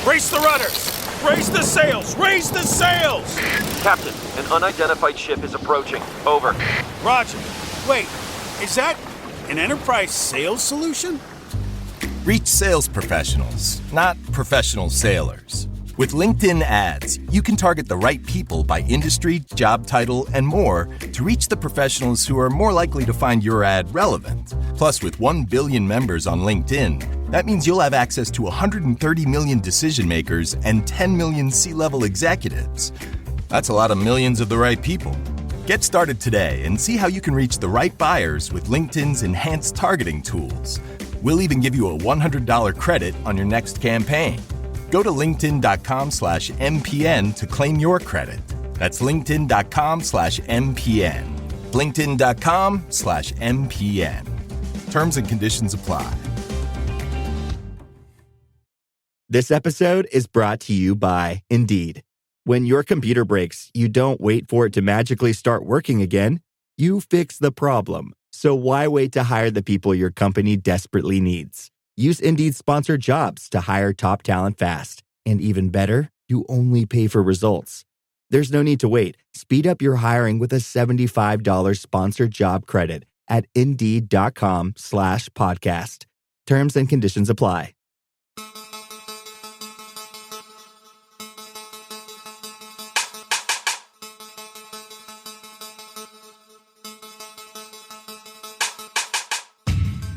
Raise the rudders! Raise the sails! Raise the sails! Captain, an unidentified ship is approaching. Over. Roger. Wait, is that an enterprise sales solution? Reach sales professionals, not professional sailors. With LinkedIn ads, you can target the right people by industry, job title, and more to reach the professionals who are more likely to find your ad relevant. Plus, with 1 billion members on LinkedIn, that means you'll have access to 130 million decision makers and 10 million C-level executives. That's a lot of millions of the right people. Get started today and see how you can reach the right buyers with LinkedIn's enhanced targeting tools. We'll even give you a $100 credit on your next campaign. Go to linkedin.com/MPN to claim your credit. That's linkedin.com/MPN. linkedin.com/MPN. Terms and conditions apply. This episode is brought to you by Indeed. When your computer breaks, you don't wait for it to magically start working again. You fix the problem. So why wait to hire the people your company desperately needs? Use Indeed's sponsored jobs to hire top talent fast. And even better, you only pay for results. There's no need to wait. Speed up your hiring with a $75 sponsored job credit at Indeed.com/podcast. Terms and conditions apply.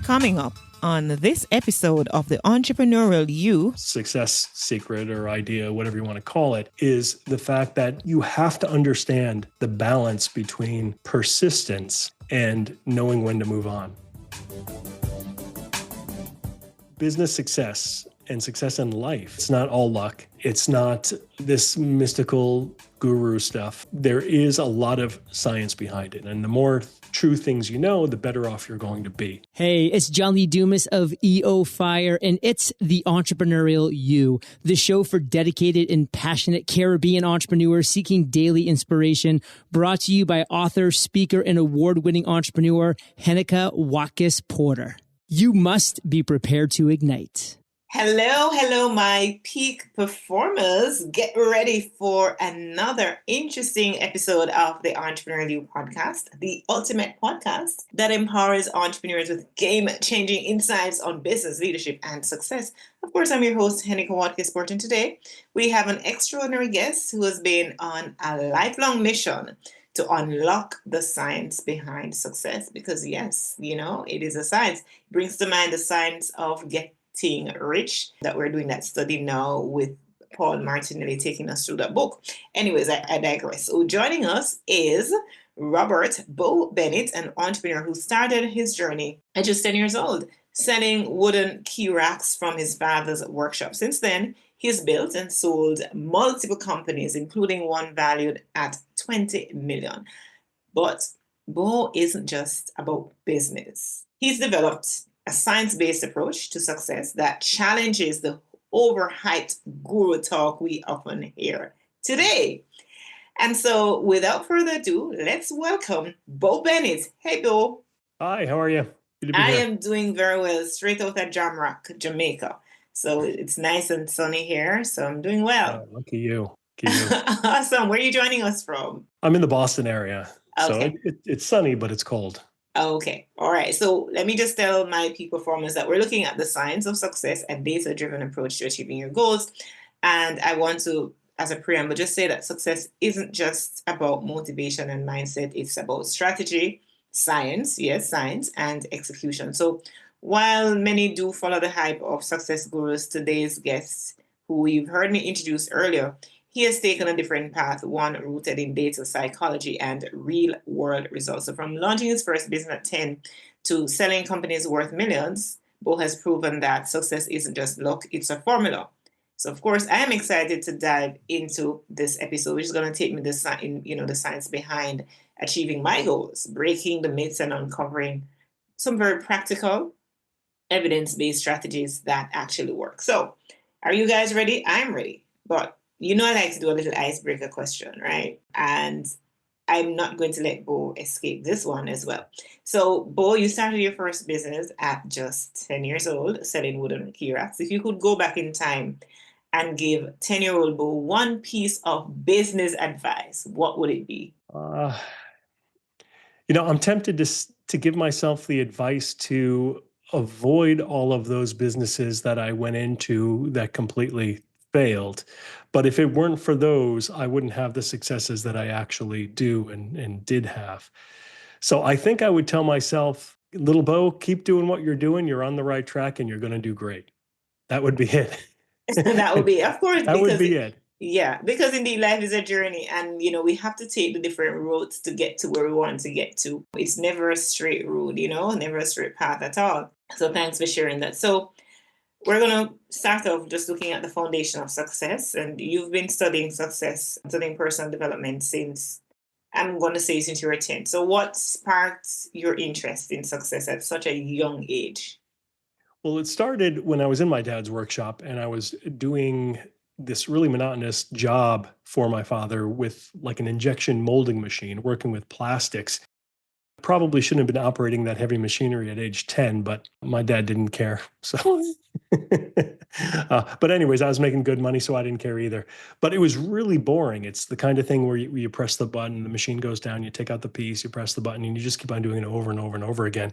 Coming up on this episode of the Entrepreneurial You, success secret or idea, whatever you want to call it, is the fact that you have to understand the balance between persistence and knowing when to move on. Business success and success in life, it's not all luck. It's not this mystical guru stuff. There is a lot of science behind it. And the more true things you know, the better off you're going to be. Hey, it's John Lee Dumas of EO Fire, and it's the Entrepreneurial You, the show for dedicated and passionate Caribbean entrepreneurs seeking daily inspiration, brought to you by author, speaker, and award-winning entrepreneur Heneka Watkis-Porter. You must be prepared to ignite. Hello, my peak performers. Get ready for another interesting episode of the Entrepreneurial You podcast, the ultimate podcast that empowers entrepreneurs with game-changing insights on business, leadership, and success. Of course, I'm your host, Heneka Watkis-Porter, and today we have an extraordinary guest who has been on a lifelong mission to unlock the science behind success. Because yes, it is a science. It brings to mind the science of getting rich, that we're doing that study now with Paul Martinelli taking us through that book. Anyways, I digress. So joining us is Robert Bo Bennett, an entrepreneur who started his journey at just 10 years old, selling wooden key racks from his father's workshop. Since then, he's built and sold multiple companies, including one valued at $20 million. But Bo isn't just about business. He's developed a science-based approach to success that challenges the overhyped guru talk we often hear today. And so without further ado, let's welcome Bo Bennett. Hey, Bo. Hi, how are you? Good to be I here. am doing very well, straight out of Jamrock, Jamaica. So it's nice and sunny here, so I'm doing well. Lucky you. Lucky you. Awesome. Where are you joining us from? I'm in the Boston area. Okay. So it's sunny, but it's cold. Okay. All right. So let me just tell my peak performers that we're looking at the science of success, a data-driven approach to achieving your goals. And I want to, as a preamble, just say that success isn't just about motivation and mindset. It's about strategy, science, yes, science, and execution. So while many do follow the hype of success gurus, today's guest, who you've heard me introduce earlier, he has taken a different path, one rooted in data psychology and real-world results. So from launching his first business at 10 to selling companies worth millions, Bo has proven that success isn't just luck, it's a formula. So, of course, I am excited to dive into this episode, which is going to take me the science behind achieving my goals, breaking the myths and uncovering some very practical, evidence-based strategies that actually work. So, are you guys ready? I'm ready. But I like to do a little icebreaker question, right? And I'm not going to let Bo escape this one as well. So, Bo, you started your first business at just 10 years old, selling wooden key racks. If you could go back in time and give 10-year-old Bo one piece of business advice, what would it be? I'm tempted to give myself the advice to avoid all of those businesses that I went into that completely failed. But if it weren't for those, I wouldn't have the successes that I actually do and did have. So I think I would tell myself, little Bo, keep doing what you're doing. You're on the right track and you're going to do great. That would be it. That would be, of course, That would be it. Yeah, because indeed life is a journey, and we have to take the different roads to get to where we want to get to. It's never a straight road, never a straight path at all. So thanks for sharing that. So we're going to start off just looking at the foundation of success. And you've been studying personal development since, I'm going to say, since you were 10. So what sparked your interest in success at such a young age? Well, it started when I was in my dad's workshop and I was doing this really monotonous job for my father with like an injection molding machine, working with plastics. Probably shouldn't have been operating that heavy machinery at age 10, but my dad didn't care. So, but anyways, I was making good money, so I didn't care either. But it was really boring. It's the kind of thing where you press the button, the machine goes down, you take out the piece, you press the button, and you just keep on doing it over and over and over again.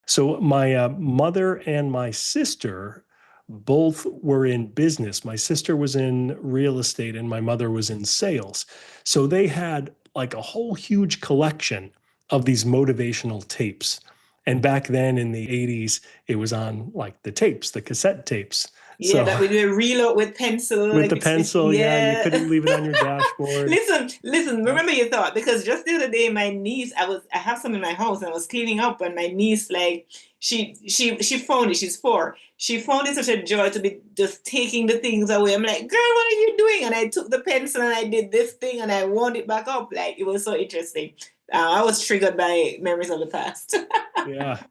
So my mother and my sister both were in business. My sister was in real estate and my mother was in sales. So they had like a whole huge collection of these motivational tapes. And back then in the 80s, it was on like the tapes, the cassette tapes. Yeah, so, that we do reload with pencil. With the pencil, yeah. You couldn't leave it on your dashboard. Listen, remember your thought, because just the other day, my niece, I have some in my house and I was cleaning up, and my niece, like, she found it, she's 4. She found it such a joy to be just taking the things away. I'm like, girl, what are you doing? And I took the pencil and I did this thing and I wound it back up. Like, it was so interesting. I was triggered by memories of the past. Yeah.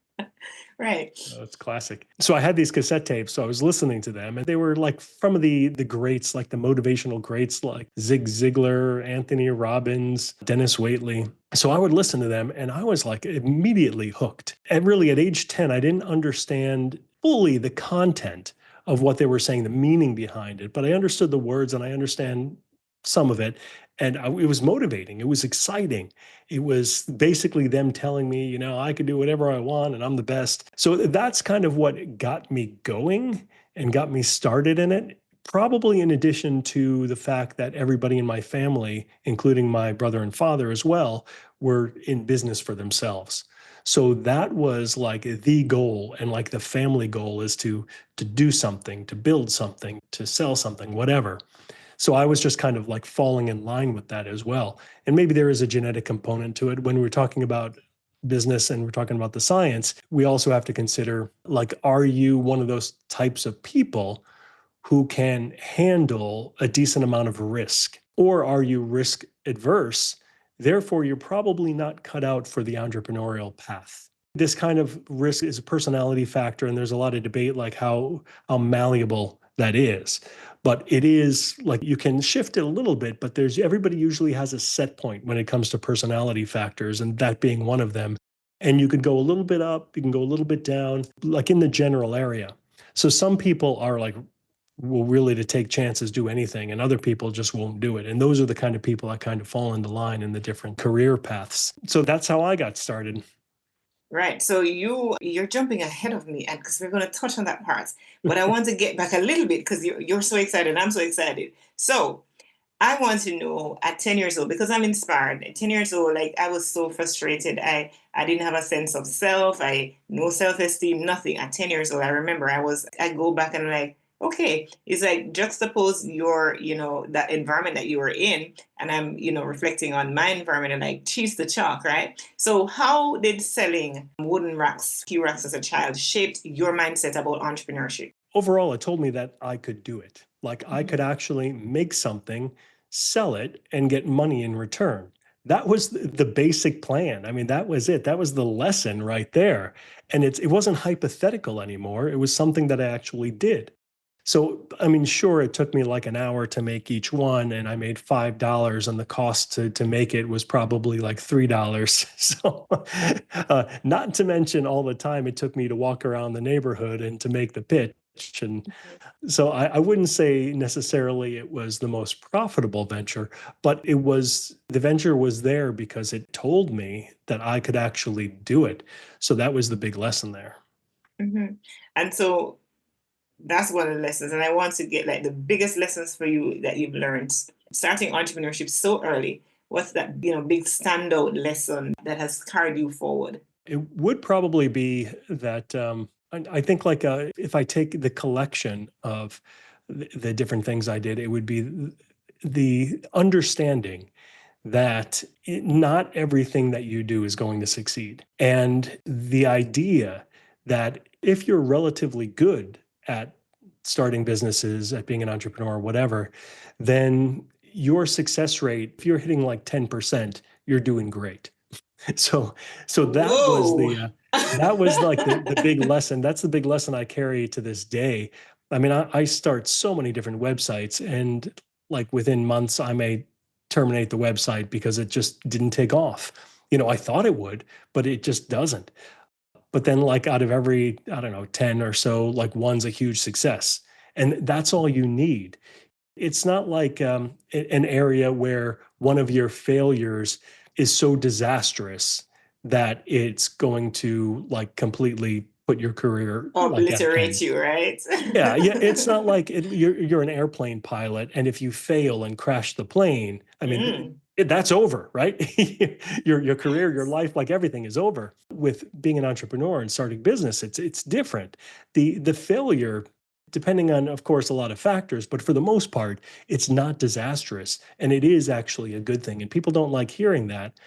Right. Oh, it's classic. So I had these cassette tapes, so I was listening to them, and they were like from the greats, like the motivational greats, like Zig Ziglar, Anthony Robbins, Dennis Waitley. So I would listen to them, and I was like immediately hooked. And really, at age 10, I didn't understand fully the content of what they were saying, the meaning behind it, but I understood the words, and I understand some of it. And it was motivating. It was exciting. It was basically them telling me, I could do whatever I want and I'm the best. So that's kind of what got me going and got me started in it. Probably in addition to the fact that everybody in my family, including my brother and father as well, were in business for themselves. So that was like the goal, and like the family goal is to do something, to build something, to sell something, whatever. So I was just kind of like falling in line with that as well. And maybe there is a genetic component to it. When we're talking about business and we're talking about the science, we also have to consider, like, are you one of those types of people who can handle a decent amount of risk? Or are you risk adverse? Therefore, you're probably not cut out for the entrepreneurial path. This kind of risk is a personality factor, and there's a lot of debate like how malleable that is. But it is like you can shift it a little bit, but everybody usually has a set point when it comes to personality factors, and that being one of them. And you could go a little bit up, you can go a little bit down, like in the general area. So some people are like, will really to take chances, do anything, and other people just won't do it. And those are the kind of people that kind of fall into line in the different career paths. So that's how I got started. Right. So you're jumping ahead of me, and because we're going to touch on that part, but I want to get back a little bit because you're so excited. I'm so excited. So I want to know at 10 years old, because I'm inspired. At 10 years old, like, I was so frustrated. I didn't have a sense of self. No self-esteem, nothing. At 10 years old, I remember I go back and I'm like, okay, it's like juxtapose that environment that you were in, and I'm, reflecting on my environment and like cheese the chalk, right? So how did selling wooden racks, key racks as a child shaped your mindset about entrepreneurship? Overall, it told me that I could do it. Like I could actually make something, sell it, and get money in return. That was the basic plan. I mean, that was it. That was the lesson right there. And it wasn't hypothetical anymore. It was something that I actually did. So, I mean, sure, it took me like an hour to make each one, and I made $5, and the cost to make it was probably like $3. So, not to mention all the time it took me to walk around the neighborhood and to make the pitch. And so I wouldn't say necessarily it was the most profitable venture, but the venture was there because it told me that I could actually do it. So that was the big lesson there. Mm-hmm. And so that's one of the lessons. And I want to get like the biggest lessons for you that you've learned starting entrepreneurship so early. What's that, big standout lesson that has carried you forward? It would probably be that I think like if I take the collection of the different things I did, it would be the understanding that not everything that you do is going to succeed. And the idea that if you're relatively good at starting businesses, at being an entrepreneur, whatever, then your success rate, if you're hitting like 10%, you're doing great. So that was Whoa. that was like the big lesson. That's the big lesson I carry to this day. I mean, I start so many different websites, and like within months, I may terminate the website because it just didn't take off. I thought it would, but it just doesn't. But then like out of every, I don't know, 10 or so, like one's a huge success. And that's all you need. It's not like an area where one of your failures is so disastrous that it's going to like completely put your career like at an Obliterate end. you, right? Yeah, it's not like you're an airplane pilot, and if you fail and crash the plane, I mean, that's over, right? Your career, your life, like everything is over. With being an entrepreneur and starting business, it's different. The failure, depending on, of course, a lot of factors, but for the most part, it's not disastrous, and it is actually a good thing. And people don't like hearing that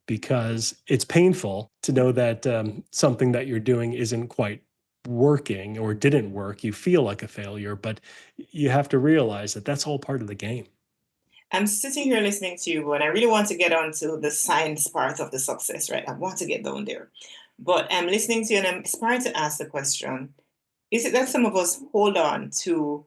because it's painful to know that something that you're doing isn't quite working or didn't work. You feel like a failure, but you have to realize that that's all part of the game. I'm sitting here listening to you, and I really want to get onto the science part of the success, right? I want to get down there. But I'm listening to you and I'm inspired to ask the question, is it that some of us hold on to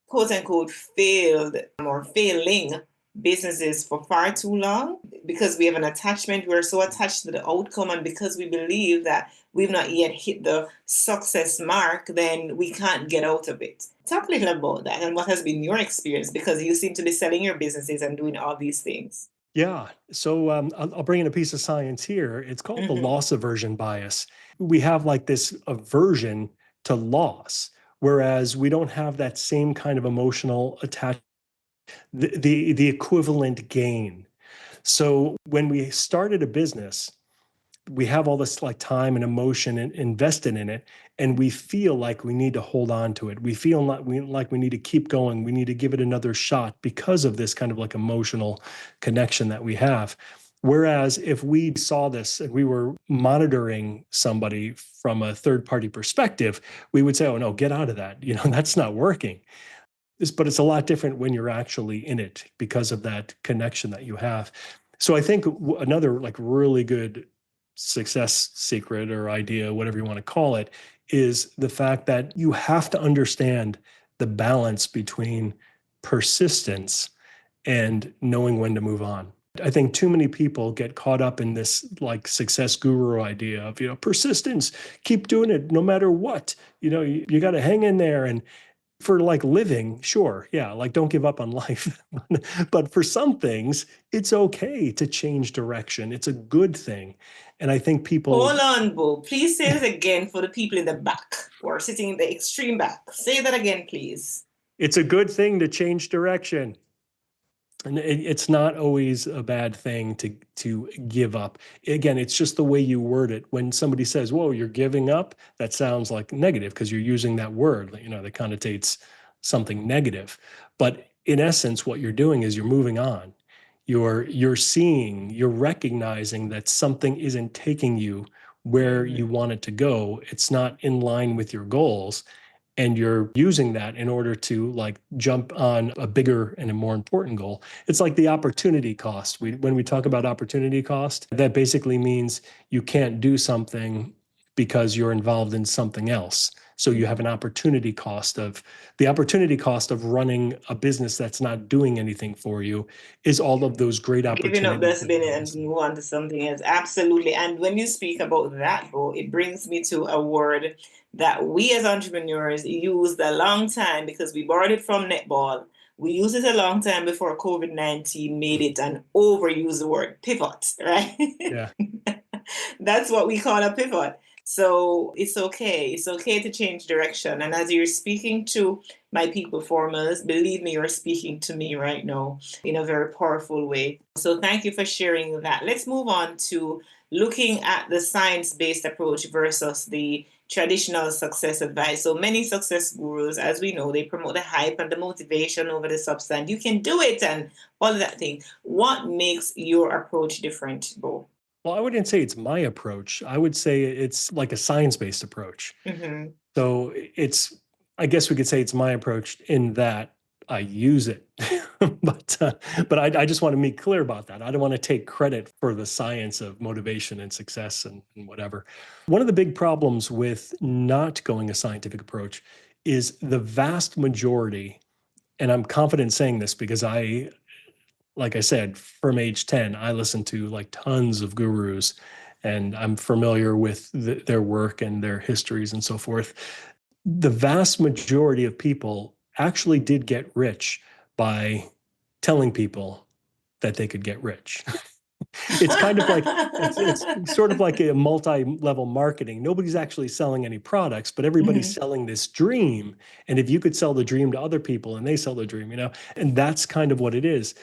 quote unquote failed or failing businesses for far too long because we have an attachment? We're so attached to the outcome, and because we believe that we've not yet hit the success mark, then we can't get out of it. Talk a little about that and what has been your experience, because you seem to be selling your businesses and doing all these things. Yeah. So I'll bring in a piece of science here. It's called the Mm-hmm. loss aversion bias. We have like this aversion to loss, whereas we don't have that same kind of emotional attachment, the equivalent gain. So when we started a business, we have all this like time and emotion invested in it, and we feel like we need to hold on to it. We feel like we need to keep going. We need to give it another shot because of this kind of like emotional connection that we have. Whereas if we saw this and we were monitoring somebody from a third party perspective, we would say, oh no, get out of that. That's not working. But it's a lot different when you're actually in it because of that connection that you have. So I think another like really good success secret or idea, whatever you want to call it, is the fact that you have to understand the balance between persistence and knowing when to move on. I think too many people get caught up in this like success guru idea of, persistence, keep doing it no matter what. You got to hang in there. And for like living, sure, yeah, like don't give up on life. But for some things, it's okay to change direction. It's a good thing. And I think people... Hold on, Bo. Please say it again for the people in the back who are sitting in the extreme back. Say that again, please. It's a good thing to change direction. And it's not always a bad thing to give up. Again, it's just the way you word it. When somebody says, whoa, you're giving up, that sounds like negative because you're using that word, that connotates something negative. But in essence, what you're doing is you're moving on. You're seeing, you're recognizing that something isn't taking you where you want it to go. It's not in line with your goals. And you're using that in order to like jump on a bigger and a more important goal. It's like the opportunity cost. When we talk about opportunity cost, that basically means you can't do something because you're involved in something else. So you have an opportunity cost of running a business that's not doing anything for you is all of those great Giving up opportunities. dustbin and move on to something else. Absolutely. And when you speak about that, Bo, it brings me to a word that we as entrepreneurs used a long time because we borrowed it from netball. We used it a long time before COVID-19 made it an overused word, pivot, right? Yeah. That's what we call a pivot. So it's okay. It's okay to change direction. And as you're speaking to my peak performers, believe me, you're speaking to me right now in a very powerful way. So thank you for sharing that. Let's move on to looking at the science-based approach versus the traditional success advice. So many success gurus, as we know, they promote the hype and the motivation over the substance. You can do it and all of that thing. What makes your approach different, Bo? Well, I wouldn't say it's my approach. I would say it's like a science-based approach. Mm-hmm. So I guess we could say it's my approach in that I use it. but I just want to be clear about that. I don't want to take credit for the science of motivation and success and whatever. One of the big problems with not going a scientific approach is the vast majority, and I'm confident saying this because like I said, from age 10, I listened to like tons of gurus and I'm familiar with their work and their histories and so forth. The vast majority of people actually did get rich by telling people that they could get rich. It's kind of like, it's sort of like a multi-level marketing. Nobody's actually selling any products, but everybody's selling this dream. And if you could sell the dream to other people and they sell the dream, and that's kind of what it is.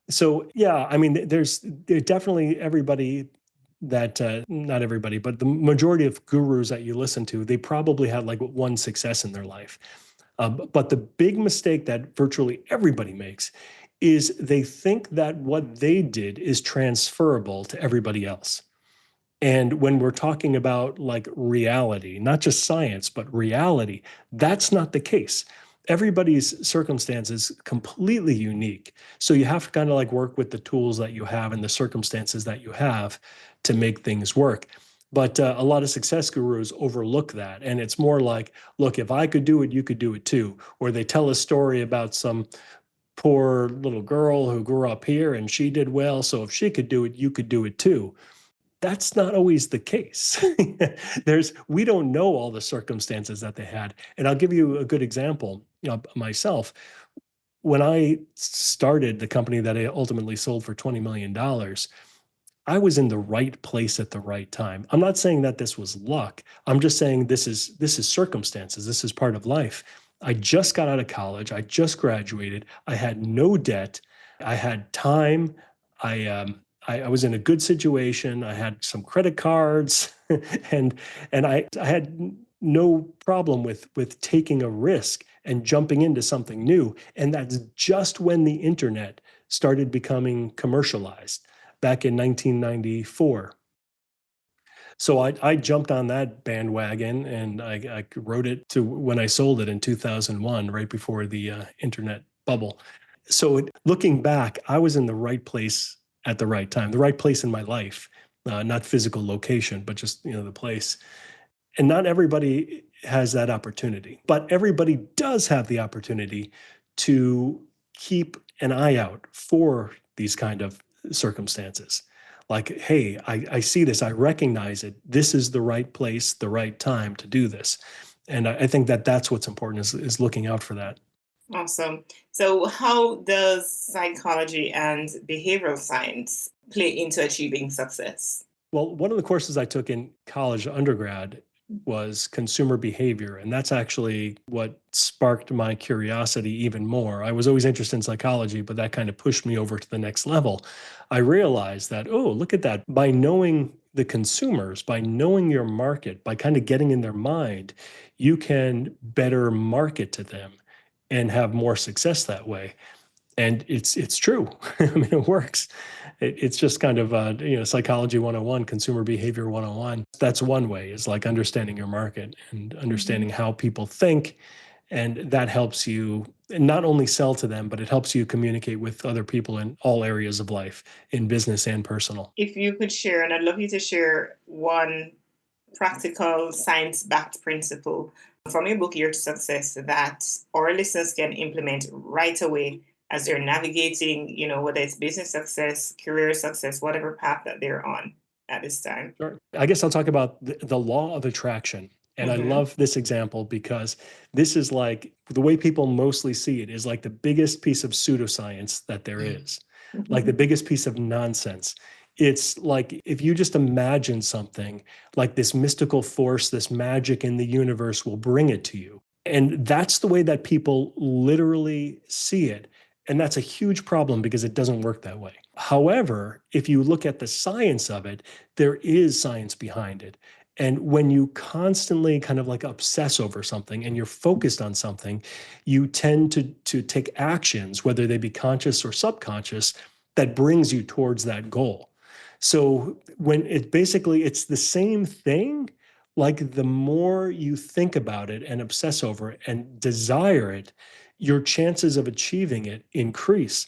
So, yeah, I mean, there's definitely everybody that, not everybody, but the majority of gurus that you listen to, they probably had like one success in their life. But the big mistake that virtually everybody makes is they think that what they did is transferable to everybody else. And when we're talking about like reality, not just science, but reality, that's not the case. Everybody's circumstance is completely unique. So you have to kind of like work with the tools that you have and the circumstances that you have to make things work. But a lot of success gurus overlook that. And it's more like, look, if I could do it, you could do it too. Or they tell a story about some poor little girl who grew up here and she did well. So if she could do it, you could do it too. That's not always the case. We don't know all the circumstances that they had. And I'll give you a good example, myself. When I started the company that I ultimately sold for $20 million, I was in the right place at the right time. I'm not saying that this was luck. I'm just saying this is circumstances. This is part of life. I just got out of college. I just graduated. I had no debt. I had time. I was in a good situation. I had some credit cards, and I had no problem with taking a risk and jumping into something new. And that's just when the internet started becoming commercialized back in 1994. So I jumped on that bandwagon and I rode it to when I sold it in 2001, right before the internet bubble. So looking back, I was in the right place at the right time, the right place in my life, not physical location, but just the place. And not everybody has that opportunity, but everybody does have the opportunity to keep an eye out for these kind of circumstances. Like, hey, I see this, I recognize it. This is the right place, the right time to do this. And I think that that's what's important is looking out for that. Awesome. So how does psychology and behavioral science play into achieving success? Well, one of the courses I took in college undergrad was consumer behavior. And that's actually what sparked my curiosity even more. I was always interested in psychology, but that kind of pushed me over to the next level. I realized that, oh, look at that. By knowing the consumers, by knowing your market, by kind of getting in their mind, you can better market to them and have more success that way. And it's true. I mean, it works. It's just kind of, psychology 101, consumer behavior 101. That's one way, is like understanding your market and understanding how people think. And that helps you not only sell to them, but it helps you communicate with other people in all areas of life, in business and personal. If you could share, and I'd love you to share one practical science-backed principle from your book, Your Success, that our listeners can implement right away as they're navigating, whether it's business success, career success, whatever path that they're on at this time? Sure. I guess I'll talk about the law of attraction. And I love this example because this is like the way people mostly see it is like the biggest piece of pseudoscience that there is, like the biggest piece of nonsense. It's like if you just imagine something like this mystical force, this magic in the universe will bring it to you. And that's the way that people literally see it. And that's a huge problem because it doesn't work that way. However, if you look at the science of it, there is science behind it. And when you constantly kind of like obsess over something and you're focused on something, you tend to take actions, whether they be conscious or subconscious, that brings you towards that goal. So when it's the same thing, like the more you think about it and obsess over it and desire it, your chances of achieving it increase.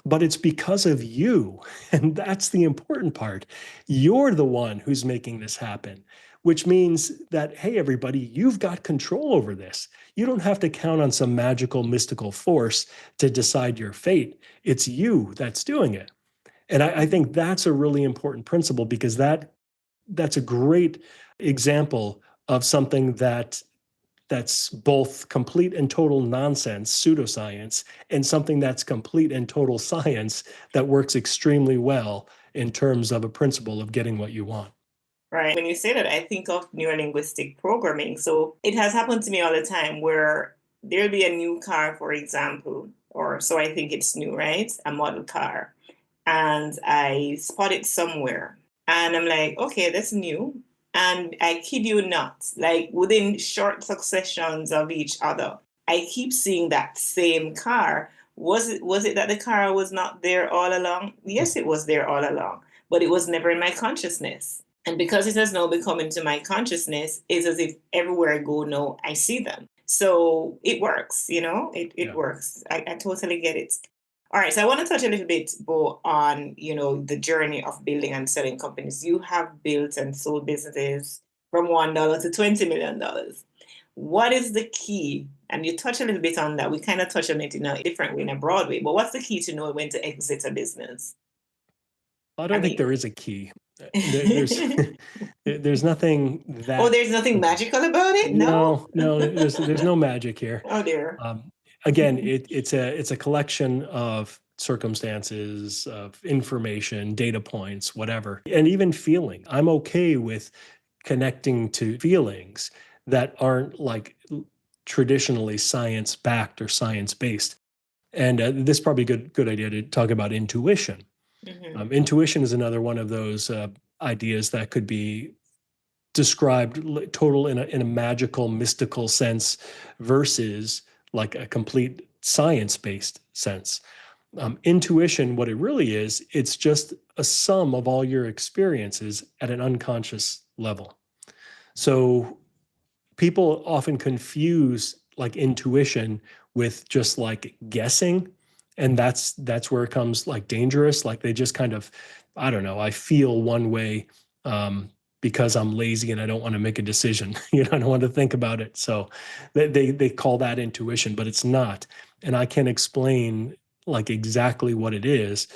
But it's because of you. And that's the important part. You're the one who's making this happen, which means that, hey, everybody, you've got control over this. You don't have to count on some magical, mystical force to decide your fate. It's you that's doing it. And I think that's a really important principle because that's a great example of something that's both complete and total nonsense, pseudoscience, and something that's complete and total science that works extremely well in terms of a principle of getting what you want. Right. When you say that, I think of neurolinguistic programming. So it has happened to me all the time where there'll be a new car, for example, or so I think it's new, right? A model car. And I spot it somewhere. And I'm like, okay, that's new. And I kid you not, like within short successions of each other, I keep seeing that same car. Was it that the car was not there all along? Yes, it was there all along, but it was never in my consciousness. And because it has now become into my consciousness, it's as if everywhere I go now, I see them. So it works, it works. I totally get it. All right, so I want to touch a little bit, Bo, on, the journey of building and selling companies. You have built and sold businesses from $1 to $20 million. What is the key? And you touch a little bit on that. We kind of touch on it in a different way, in a broad way. But what's the key to know when to exit a business? I don't think there is a key. There's nothing that. Oh, there's nothing magical about it? No, there's no magic here. Oh dear. Again, it's a collection of circumstances, of information, data points, whatever, and even feeling. I'm okay with connecting to feelings that aren't like traditionally science-backed or science-based. And this is probably a good idea to talk about intuition. Intuition is another one of those ideas that could be described total in a magical, mystical sense versus like a complete science-based sense. Intuition, what it really is, it's just a sum of all your experiences at an unconscious level. So people often confuse like intuition with just like guessing. And that's where it comes like dangerous. Like they just kind of, I don't know, I feel one way because I'm lazy and I don't want to make a decision. I don't want to think about it. So they call that intuition, but it's not. And I can explain like exactly what it is.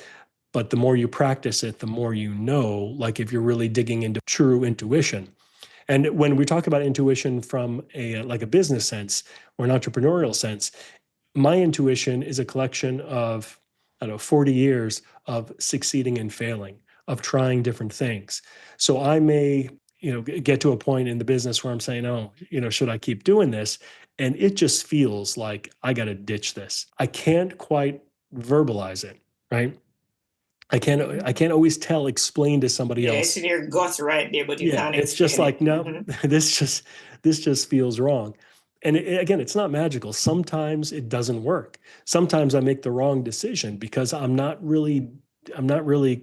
But the more you practice it, the more you know, like if you're really digging into true intuition. And when we talk about intuition from a business sense or an entrepreneurial sense, my intuition is a collection of, 40 years of succeeding and failing, of trying different things. So I may, get to a point in the business where I'm saying, oh, should I keep doing this? And it just feels like I got to ditch this. I can't quite verbalize it, right? I can't always explain to somebody else. It's in your guts right there, but you can't. It's just like, no, this just feels wrong. And again, it's not magical. Sometimes it doesn't work. Sometimes I make the wrong decision because I'm not really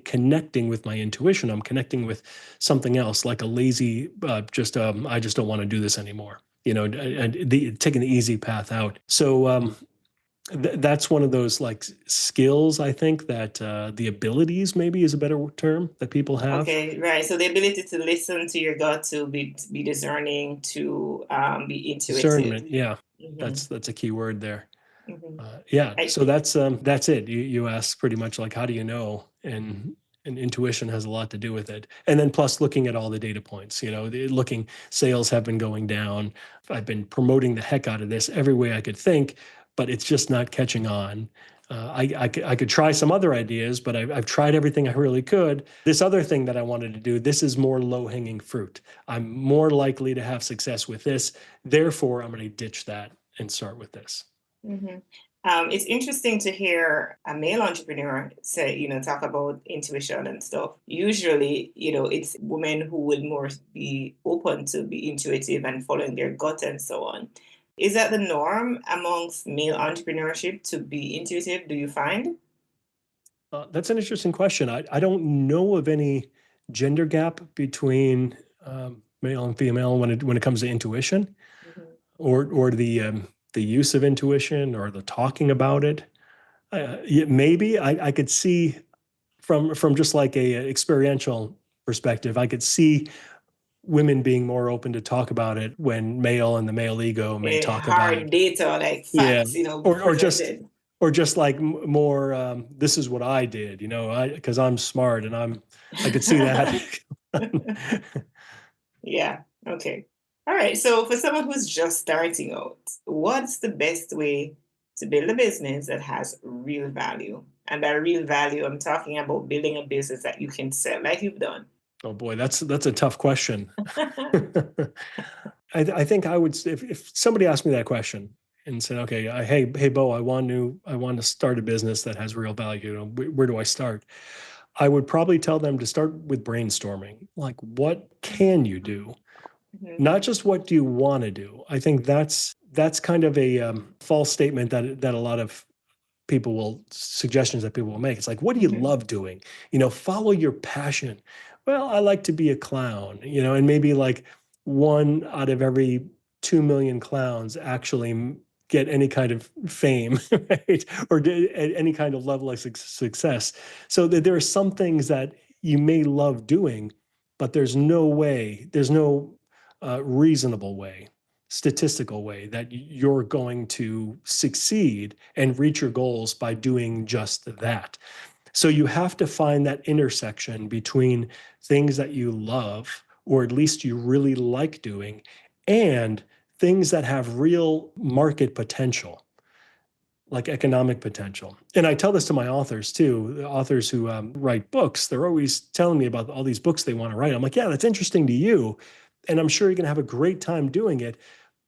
connecting with my intuition. I'm connecting with something else, like a lazy, I just don't want to do this anymore. And taking the easy path out. So That's one of those like skills, I think, that the abilities maybe is a better term that people have. Okay, right. So the ability to listen to your gut, to be discerning, to be intuitive. Discernment, yeah, Hmm. that's a key word there. Hmm. Yeah, I, so that's it. You ask pretty much like, how do you know? And intuition has a lot to do with it. And then plus looking at all the data points, looking, sales have been going down. I've been promoting the heck out of this every way I could think, but it's just not catching on. I could try some other ideas, but I've tried everything I really could. This other thing that I wanted to do, this is more low-hanging fruit. I'm more likely to have success with this. Therefore, I'm going to ditch that and start with this. mhm. It's interesting to hear a male entrepreneur say, talk about intuition and stuff. Usually, it's women who would more be open to be intuitive and following their gut and so on. Is that the norm amongst male entrepreneurship to be intuitive, do you find? That's an interesting question. I don't know of any gender gap between male and female when it comes to intuition Mhm. or the use of intuition or the talking about it. Yeah, maybe I could see from just like a experiential perspective, I could see women being more open to talk about it when male and the male ego may talk about Hard it. data, like Yeah, facts, or just presented. or just like more. This is what I did, because I'm smart and I could see that. Yeah. Okay. All right. So for someone who's just starting out, what's the best way to build a business that has real value? And by real value, I'm talking about building a business that you can sell, like you've done. Oh boy, that's a tough question. I think I would if somebody asked me that question and said, okay, hey Bo, I want to start a business that has real value. Where do I start? I would probably tell them to start with brainstorming. Like, what can you do? Mhm. Not just what do you want to do. I think that's kind of a false statement that a lot of suggestions that people will make. It's like, what do you Mhm. love doing? Follow your passion. Well, I like to be a clown, and maybe like one out of every 2 million clowns actually get any kind of fame, right? Or any kind of level of success. So there are some things that you may love doing, but there's no reasonable way, statistical way that you're going to succeed and reach your goals by doing just that. So you have to find that intersection between things that you love, or at least you really like doing, and things that have real market potential, like economic potential. And I tell this to my authors too, the authors who write books. They're always telling me about all these books they want to write. I'm like, yeah, that's interesting to you. And I'm sure you're going to have a great time doing it.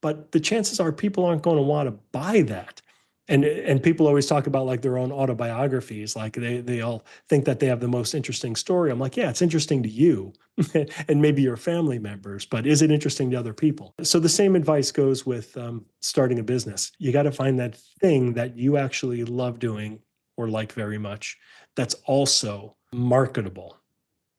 But the chances are people aren't going to want to buy that. And people always talk about like their own autobiographies, like they all think that they have the most interesting story. I'm like, yeah, it's interesting to you and maybe your family members, but is it interesting to other people? So the same advice goes with starting a business. You got to find that thing that you actually love doing or like very much that's also marketable,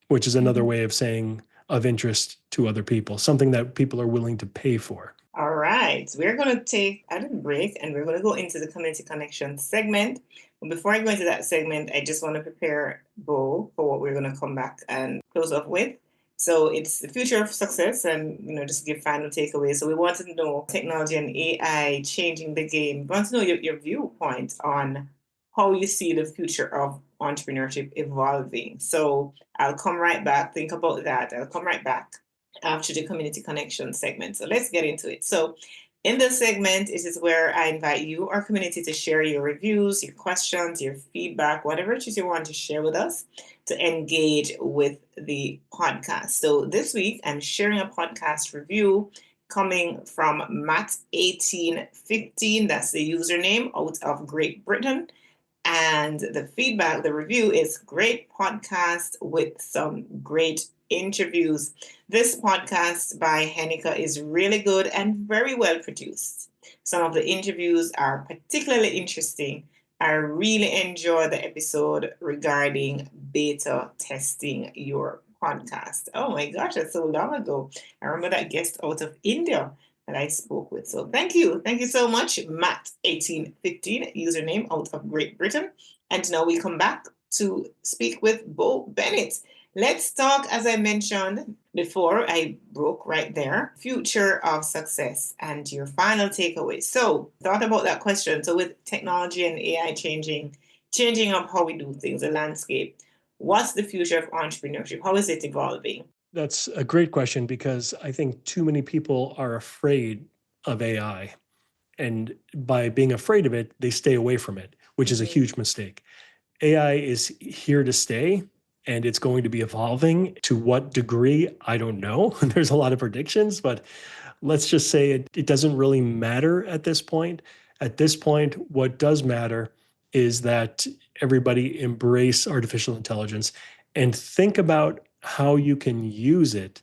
which is another Mhm. way of saying of interest to other people, something that people are willing to pay for. All right, we're going to take a little break and we're going to go into the community connection segment. But before I go into that segment, I just want to prepare Bo for what we're going to come back and close off with. So it's the future of success and, just give final takeaways. So we want to know technology and AI changing the game. We want to know your viewpoint on how you see the future of entrepreneurship evolving. So I'll come right back. Think about that. I'll come right back after the community connection segment. So let's get into it. So in this segment, it is where I invite you, our community, to share your reviews, your questions, your feedback, whatever it is you want to share with us to engage with the podcast. So this week, I'm sharing a podcast review coming from Matt1815. That's the username out of Great Britain. And the feedback, the review is great podcast with some great interviews. This podcast by Heneka is really good and very well produced. Some of the interviews are particularly interesting. I really enjoy the episode regarding beta testing your podcast. Oh my gosh, that's so long ago. I remember that guest out of India. that I spoke with. So thank you. Thank you so much, Matt1815, username out of Great Britain. And now we come back to speak with Bo Bennett. Let's talk, as I mentioned before, I broke right there, future of success and your final takeaway. So thought about that question. So with technology and AI changing up how we do things, the landscape, what's the future of entrepreneurship? How is it evolving? That's a great question because I think too many people are afraid of AI. And by being afraid of it, they stay away from it, which is a huge mistake. AI is here to stay and it's going to be evolving. To what degree, I don't know. There's a lot of predictions, but let's just say it doesn't really matter at this point. At this point, what does matter is that everybody embrace artificial intelligence and think about how you can use it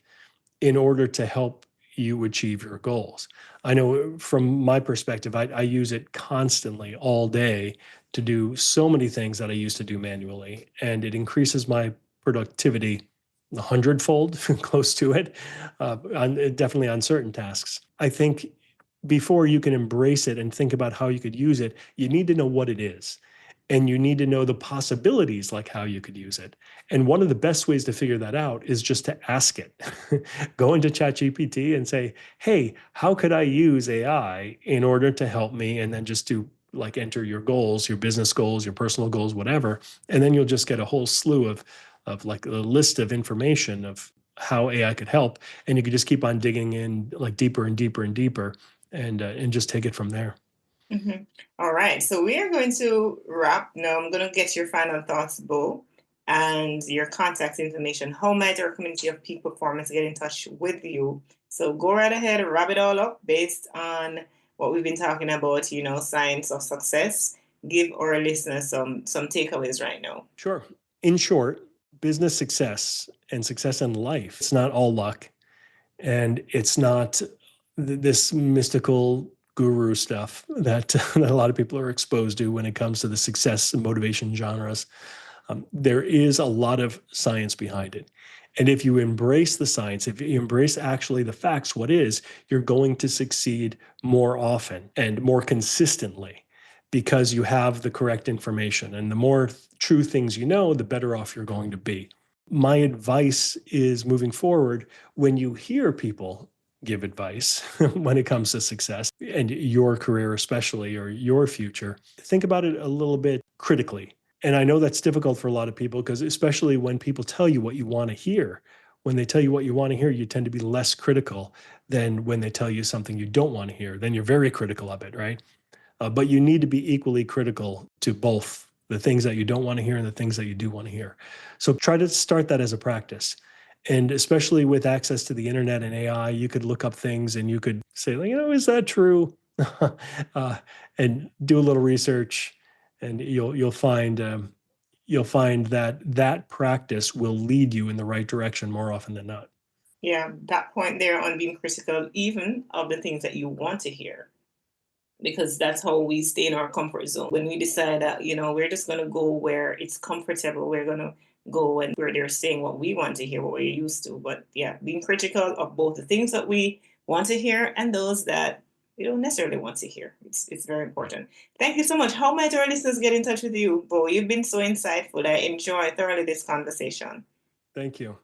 in order to help you achieve your goals. I know from my perspective, I use it constantly all day to do so many things that I used to do manually, and it increases my productivity 100-fold, close to it, definitely on certain tasks. I think before you can embrace it and think about how you could use it, you need to know what it is. And you need to know the possibilities, like how you could use it. And one of the best ways to figure that out is just to ask it. Go into ChatGPT and say, hey, how could I use AI in order to help me? And then just do like enter your goals, your business goals, your personal goals, whatever. And then you'll just get a whole slew of like a list of information of how AI could help. And you can just keep on digging in like deeper and deeper and deeper and just take it from there. Mm-hmm. All right. So we are going to wrap. Now I'm going to get your final thoughts, Bo, and your contact information. How might our community of peak performance get in touch with you? So go right ahead and wrap it all up based on what we've been talking about, science of success. Give our listeners some takeaways right now. Sure. In short, business success and success in life, it's not all luck. And it's not this mystical guru stuff that, that a lot of people are exposed to when it comes to the success and motivation genres. There is a lot of science behind it. And if you embrace the science, if you embrace actually the facts, what is, you're going to succeed more often and more consistently because you have the correct information. And the more true things you know, the better off you're going to be. My advice is moving forward, when you hear people give advice when it comes to success and your career especially, or your future, think about it a little bit critically. And I know that's difficult for a lot of people because especially when people tell you what you want to hear, when they tell you what you want to hear, you tend to be less critical than when they tell you something you don't want to hear. Then you're very critical of it, right? But you need to be equally critical to both the things that you don't want to hear and the things that you do want to hear. So try to start that as a practice. And especially with access to the internet and AI, you could look up things and you could say, is that true? And do a little research, and you'll find that practice will lead you in the right direction more often than not. Yeah, that point there on being critical, even of the things that you want to hear, because that's how we stay in our comfort zone. When we decide that, we're just going to go where it's comfortable, we're going to go and where they're saying what we want to hear, what we're used to. But yeah, being critical of both the things that we want to hear and those that we don't necessarily want to hear. It's very important. Thank you so much. How might our listeners get in touch with you, Bo? You've been so insightful. I enjoy thoroughly this conversation. Thank you.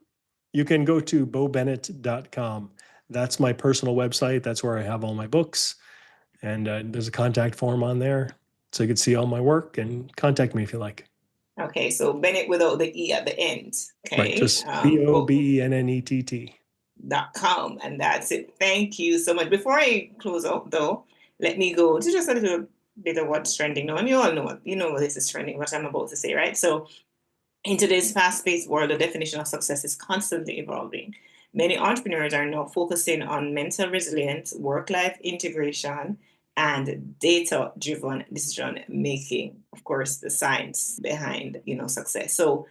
You can go to bobennett.com. That's my personal website. That's where I have all my books. And there's a contact form on there, so you can see all my work and contact me if you like. Okay, so Bennett without the E at the end. Okay. Right, just BOBENNETT.com. And that's it. Thank you so much. Before I close out, though, let me go to just a little bit of what's trending now. And you all know this is trending, what I'm about to say, right? So in today's fast-paced world, the definition of success is constantly evolving. Many entrepreneurs are now focusing on mental resilience, work-life integration, and data-driven decision making. Of course, the science behind, success. So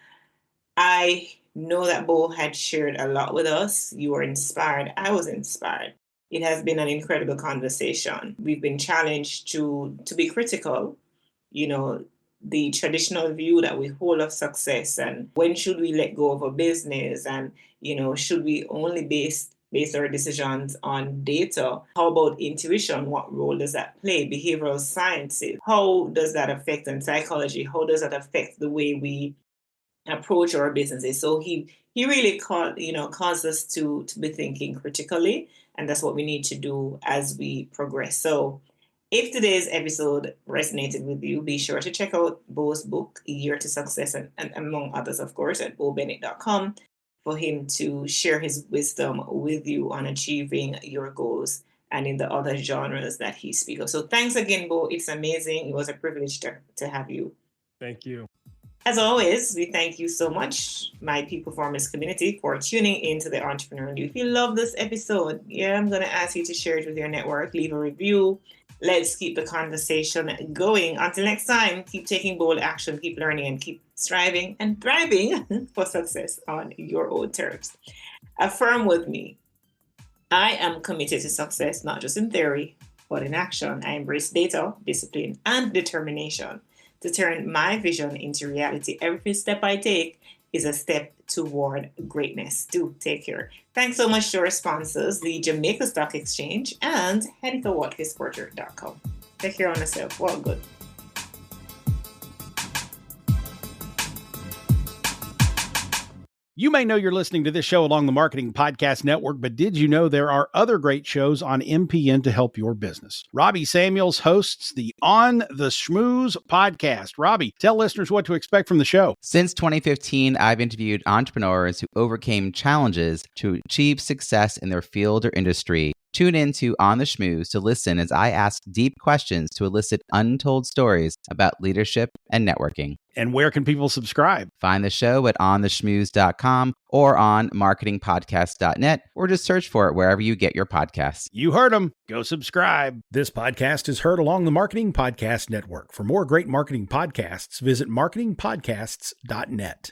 I know that Bo had shared a lot with us. You were inspired. I was inspired. It has been an incredible conversation. We've been challenged to be critical, the traditional view that we hold of success, and when should we let go of a business, and should we only base base our decisions on data. How about intuition? What role does that play? Behavioral sciences, how does that affect, and psychology, how does that affect the way we approach our businesses? So he really caused us to be thinking critically, and that's what we need to do as we progress. So if today's episode resonated with you, be sure to check out Bo's book, Year to Success, and among others, of course, at bobennett.com, for him to share his wisdom with you on achieving your goals and in the other genres that he speaks of. So thanks again, Bo. It's amazing. It was a privilege to have you. Thank you. As always, we thank you so much, my peak performance community, for tuning into the Entrepreneurial You. If you love this episode, I'm going to ask you to share it with your network, leave a review. Let's keep the conversation going. Until next time, keep taking bold action, keep learning, and keep striving and thriving for success on your own terms. Affirm with me. I am committed to success, not just in theory, but in action. I embrace data, discipline, and determination to turn my vision into reality. Every step I take is a step toward greatness. Do take care. Thanks so much to our sponsors, the Jamaica Stock Exchange and Heneka Watkis-Porter.com. Take care on yourself. Well, good. You may know you're listening to this show along the Marketing Podcast Network, but did you know there are other great shows on MPN to help your business? Robbie Samuels hosts the On the Schmooze podcast. Robbie, tell listeners what to expect from the show. Since 2015, I've interviewed entrepreneurs who overcame challenges to achieve success in their field or industry. Tune in to On the Schmooze to listen as I ask deep questions to elicit untold stories about leadership and networking. And where can people subscribe? Find the show at ontheschmooze.com or on marketingpodcast.net, or just search for it wherever you get your podcasts. You heard them. Go subscribe. This podcast is heard along the Marketing Podcast Network. For more great marketing podcasts, visit marketingpodcasts.net.